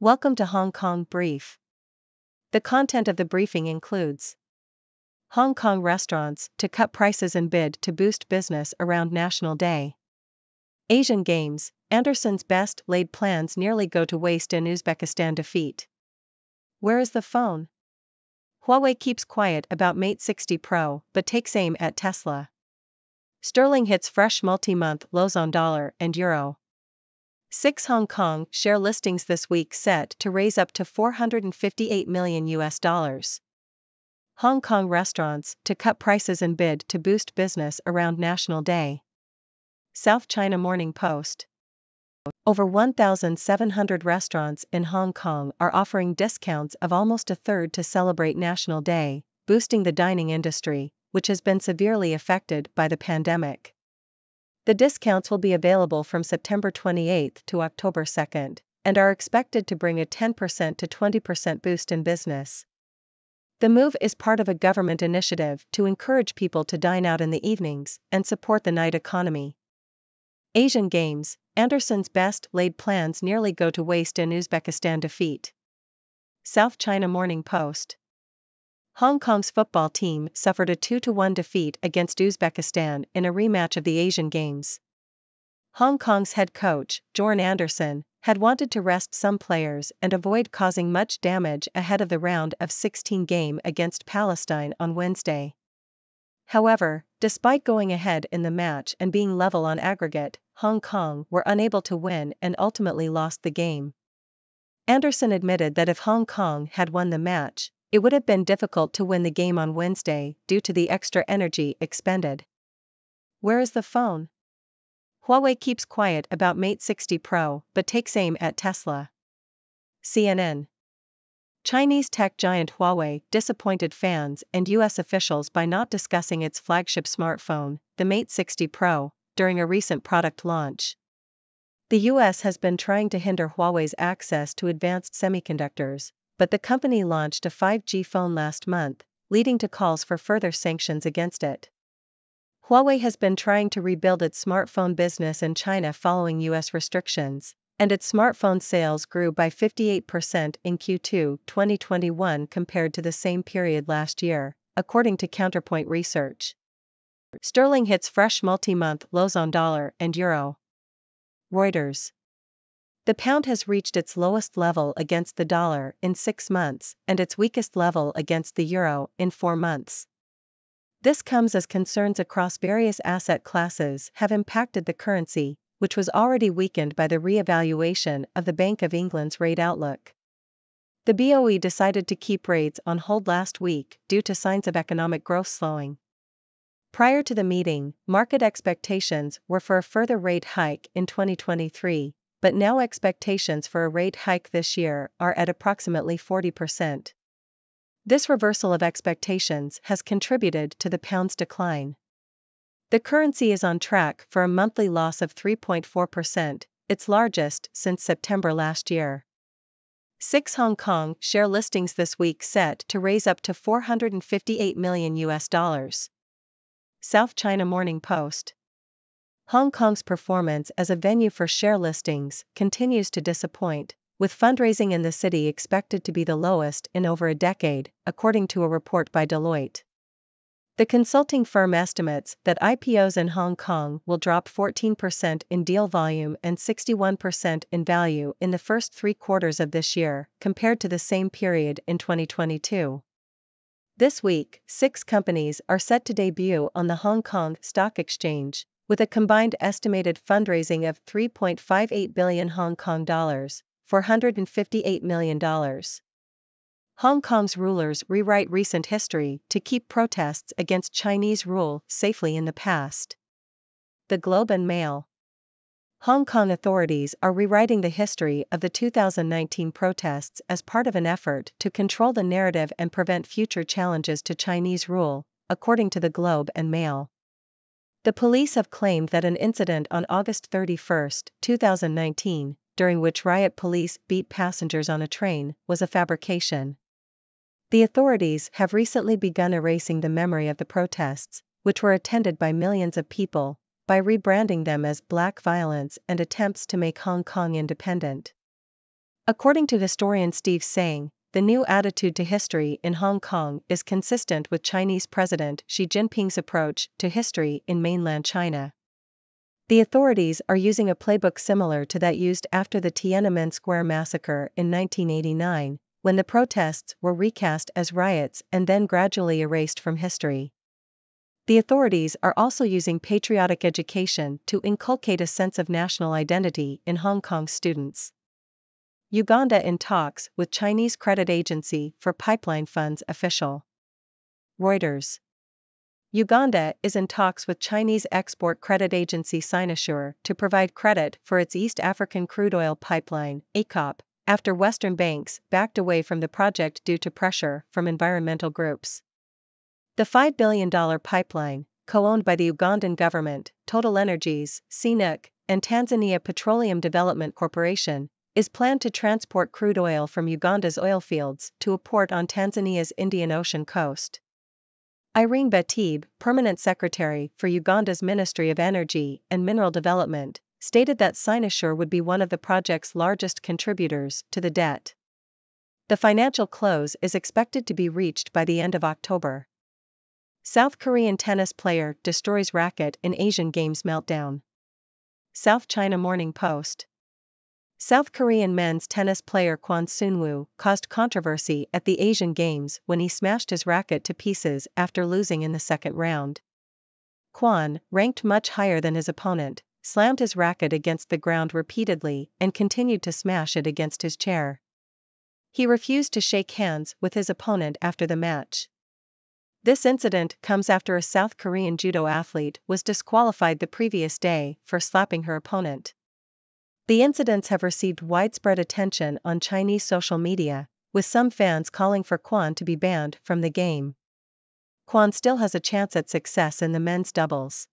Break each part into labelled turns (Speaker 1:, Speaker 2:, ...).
Speaker 1: Welcome to Hong Kong Brief. The content of the briefing includes Hong Kong restaurants to cut prices and bid to boost business around National Day. Asian Games, Anderson's best laid plans nearly go to waste in Uzbekistan defeat. Where is the phone? Huawei keeps quiet about Mate 60 Pro but takes aim at Tesla. Sterling hits fresh multi-month lows on dollar and euro. 6 Hong Kong share listings this week set to raise up to $458 million. Hong Kong restaurants to cut prices and bid to boost business around National Day. South China Morning Post. Over 1,700 restaurants in Hong Kong are offering discounts of almost a third to celebrate National Day, boosting the dining industry, which has been severely affected by the pandemic. The discounts will be available from September 28 to October 2 and are expected to bring a 10% to 20% boost in business. The move is part of a government initiative to encourage people to dine out in the evenings and support the night economy. Asian Games, Anderson's best laid plans nearly go to waste in Uzbekistan defeat. South China Morning Post. Hong Kong's football team suffered a 2-1 defeat against Uzbekistan in a rematch of the Asian Games. Hong Kong's head coach, Jorn Anderson, had wanted to rest some players and avoid causing much damage ahead of the round of 16 game against Palestine on Wednesday. However, despite going ahead in the match and being level on aggregate, Hong Kong were unable to win and ultimately lost the game. Anderson admitted that if Hong Kong had won the match, it would have been difficult to win the game on Wednesday due to the extra energy expended. Where is the phone? Huawei keeps quiet about Mate 60 Pro but takes aim at Tesla. CNN. Chinese tech giant Huawei disappointed fans and U.S. officials by not discussing its flagship smartphone, the Mate 60 Pro, during a recent product launch. The U.S. has been trying to hinder Huawei's access to advanced semiconductors, but the company launched a 5G phone last month, leading to calls for further sanctions against it. Huawei has been trying to rebuild its smartphone business in China following U.S. restrictions, and its smartphone sales grew by 58% in Q2 2021 compared to the same period last year, according to Counterpoint Research. Sterling hits fresh multi-month lows on dollar and euro. Reuters. The pound has reached its lowest level against the dollar in 6 months and its weakest level against the euro in 4 months. This comes as concerns across various asset classes have impacted the currency, which was already weakened by the re-evaluation of the Bank of England's rate outlook. The BOE decided to keep rates on hold last week due to signs of economic growth slowing. Prior to the meeting, market expectations were for a further rate hike in 2023, but now expectations for a rate hike this year are at approximately 40%. This reversal of expectations has contributed to the pound's decline. The currency is on track for a monthly loss of 3.4%, its largest since September last year. 6 Hong Kong share listings this week set to raise up to $458 million. South China Morning Post. Hong Kong's performance as a venue for share listings continues to disappoint, with fundraising in the city expected to be the lowest in over a decade, according to a report by Deloitte. The consulting firm estimates that IPOs in Hong Kong will drop 14% in deal volume and 61% in value in the first 3 quarters of this year, compared to the same period in 2022. This week, 6 companies are set to debut on the Hong Kong Stock Exchange, with a combined estimated fundraising of 3.58 billion Hong Kong dollars, $458 million. Hong Kong's rulers rewrite recent history to keep protests against Chinese rule safely in the past. The Globe and Mail. Hong Kong authorities are rewriting the history of the 2019 protests as part of an effort to control the narrative and prevent future challenges to Chinese rule, according to the Globe and Mail. The police have claimed that an incident on August 31, 2019, during which riot police beat passengers on a train, was a fabrication. The authorities have recently begun erasing the memory of the protests, which were attended by millions of people, by rebranding them as black violence and attempts to make Hong Kong independent. According to historian Steve Tsang, the new attitude to history in Hong Kong is consistent with Chinese President Xi Jinping's approach to history in mainland China. The authorities are using a playbook similar to that used after the Tiananmen Square massacre in 1989, when the protests were recast as riots and then gradually erased from history. The authorities are also using patriotic education to inculcate a sense of national identity in Hong Kong students. Uganda in talks with Chinese credit agency for pipeline funds official. Reuters. Uganda is in talks with Chinese export credit agency Sinosure to provide credit for its East African crude oil pipeline, EACOP, after Western banks backed away from the project due to pressure from environmental groups. The $5 billion pipeline, co-owned by the Ugandan government, TotalEnergies, CNOOC, and Tanzania Petroleum Development Corporation, is planned to transport crude oil from Uganda's oil fields to a port on Tanzania's Indian Ocean coast. Irene Batib, Permanent Secretary for Uganda's Ministry of Energy and Mineral Development, stated that Sinosure would be one of the project's largest contributors to the debt. The financial close is expected to be reached by the end of October. South Korean tennis player destroys racket in Asian Games meltdown. South China Morning Post. South Korean men's tennis player Kwon Soon-woo caused controversy at the Asian Games when he smashed his racket to pieces after losing in the second round. Kwon, ranked much higher than his opponent, slammed his racket against the ground repeatedly and continued to smash it against his chair. He refused to shake hands with his opponent after the match. This incident comes after a South Korean judo athlete was disqualified the previous day for slapping her opponent. The incidents have received widespread attention on Chinese social media, with some fans calling for Kwon to be banned from the game. Kwon still has a chance at success in the men's doubles.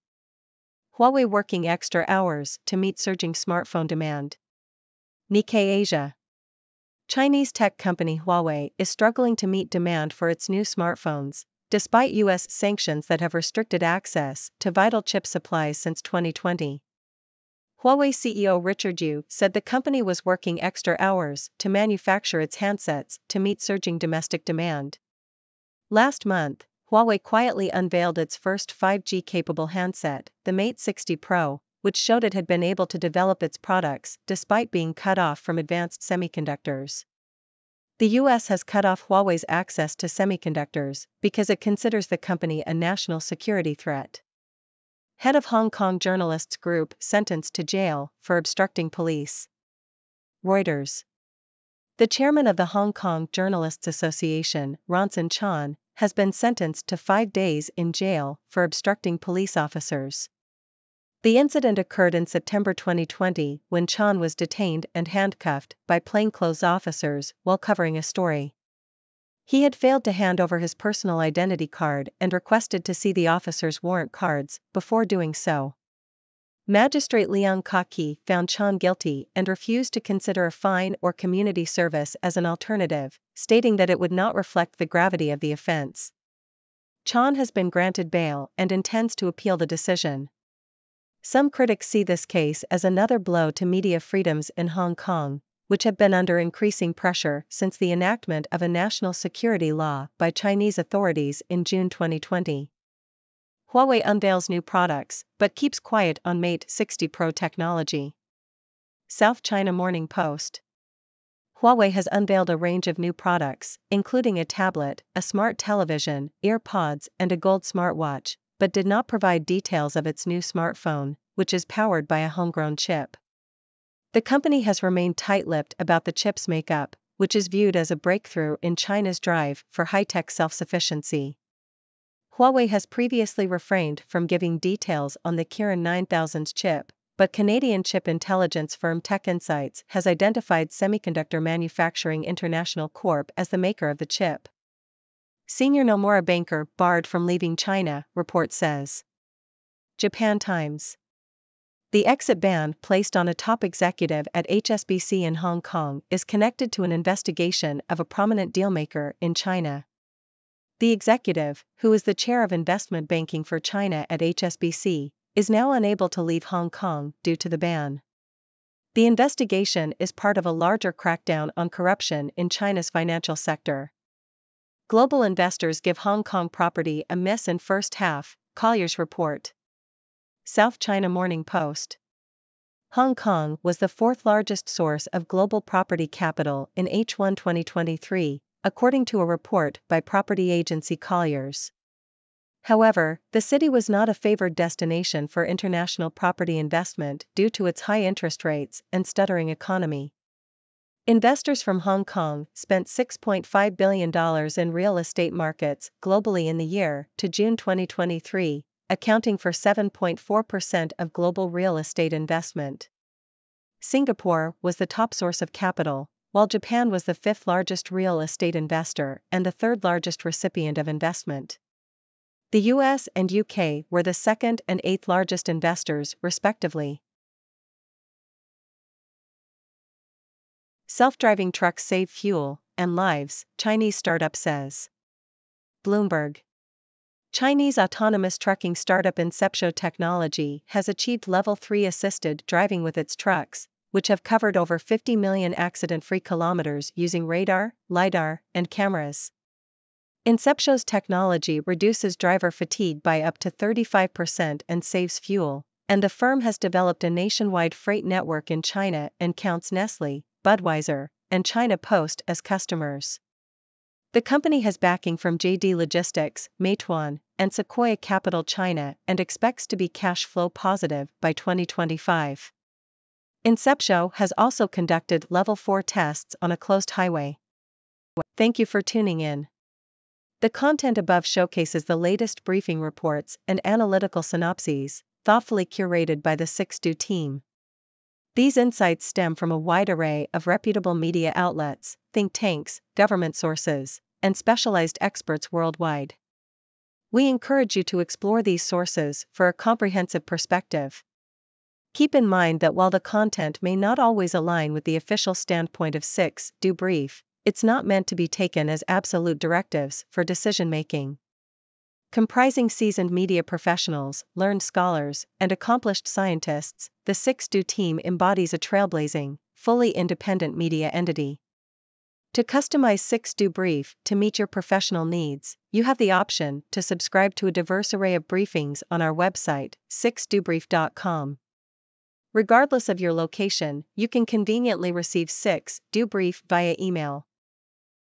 Speaker 1: Huawei working extra hours to meet surging smartphone demand. Nikkei Asia. Chinese tech company Huawei is struggling to meet demand for its new smartphones, despite U.S. sanctions that have restricted access to vital chip supplies since 2020. Huawei CEO Richard Yu said the company was working extra hours to manufacture its handsets to meet surging domestic demand. Last month, Huawei quietly unveiled its first 5G-capable handset, the Mate 60 Pro, which showed it had been able to develop its products despite being cut off from advanced semiconductors. The U.S. has cut off Huawei's access to semiconductors because it considers the company a national security threat. Head of Hong Kong journalists group sentenced to jail for obstructing police. Reuters. The chairman of the Hong Kong Journalists Association, Ronson Chan, has been sentenced to 5 days in jail for obstructing police officers. The incident occurred in September 2020 when Chan was detained and handcuffed by plainclothes officers while covering a story. He had failed to hand over his personal identity card and requested to see the officers' warrant cards before doing so. Magistrate Leung Ka-ki found Chan guilty and refused to consider a fine or community service as an alternative, stating that it would not reflect the gravity of the offense. Chan has been granted bail and intends to appeal the decision. Some critics see this case as another blow to media freedoms in Hong Kong, which have been under increasing pressure since the enactment of a national security law by Chinese authorities in June 2020. Huawei unveils new products, but keeps quiet on Mate 60 Pro technology. South China Morning Post. Huawei has unveiled a range of new products, including a tablet, a smart television, earpods, and a gold smartwatch, but did not provide details of its new smartphone, which is powered by a homegrown chip. The company has remained tight-lipped about the chip's makeup, which is viewed as a breakthrough in China's drive for high-tech self-sufficiency. Huawei has previously refrained from giving details on the Kirin 9000 chip, but Canadian chip intelligence firm TechInsights has identified Semiconductor Manufacturing International Corp as the maker of the chip. Senior Nomura banker barred from leaving China, report says. Japan Times. The exit ban placed on a top executive at HSBC in Hong Kong is connected to an investigation of a prominent dealmaker in China. The executive, who is the chair of investment banking for China at HSBC, is now unable to leave Hong Kong due to the ban. The investigation is part of a larger crackdown on corruption in China's financial sector. Global investors give Hong Kong property a miss in first half, Colliers report. South China Morning Post. Hong Kong was the fourth largest source of global property capital in H1 2023, according to a report by property agency Colliers. However, the city was not a favored destination for international property investment due to its high interest rates and stuttering economy. Investors from Hong Kong spent $6.5 billion in real estate markets globally in the year to June 2023, accounting for 7.4% of global real estate investment. Singapore was the top source of capital, while Japan was the fifth largest real estate investor and the third largest recipient of investment. The US and UK were the second and eighth largest investors, respectively. Self-driving trucks save fuel and lives, Chinese startup says. Bloomberg. Chinese autonomous trucking startup Inceptio Technology has achieved Level 3 assisted driving with its trucks, which have covered over 50 million accident-free kilometers using radar, LiDAR, and cameras. Inceptio's technology reduces driver fatigue by up to 35% and saves fuel, and the firm has developed a nationwide freight network in China and counts Nestlé, Budweiser, and China Post as customers. The company has backing from JD Logistics, Meituan, and Sequoia Capital China and expects to be cash flow positive by 2025. Inceptio has also conducted Level 4 tests on a closed highway. Thank you for tuning in. The content above showcases the latest briefing reports and analytical synopses, thoughtfully curated by the 6Do team. These insights stem from a wide array of reputable media outlets, think tanks, government sources, and specialized experts worldwide. We encourage you to explore these sources for a comprehensive perspective. Keep in mind that while the content may not always align with the official standpoint of 6Do Brief, it's not meant to be taken as absolute directives for decision-making. Comprising seasoned media professionals, learned scholars, and accomplished scientists, the 6Do team embodies a trailblazing, fully independent media entity. To customize 6Do Brief to meet your professional needs, you have the option to subscribe to a diverse array of briefings on our website, 6dobrief.com. Regardless of your location, you can conveniently receive 6Do Brief via email.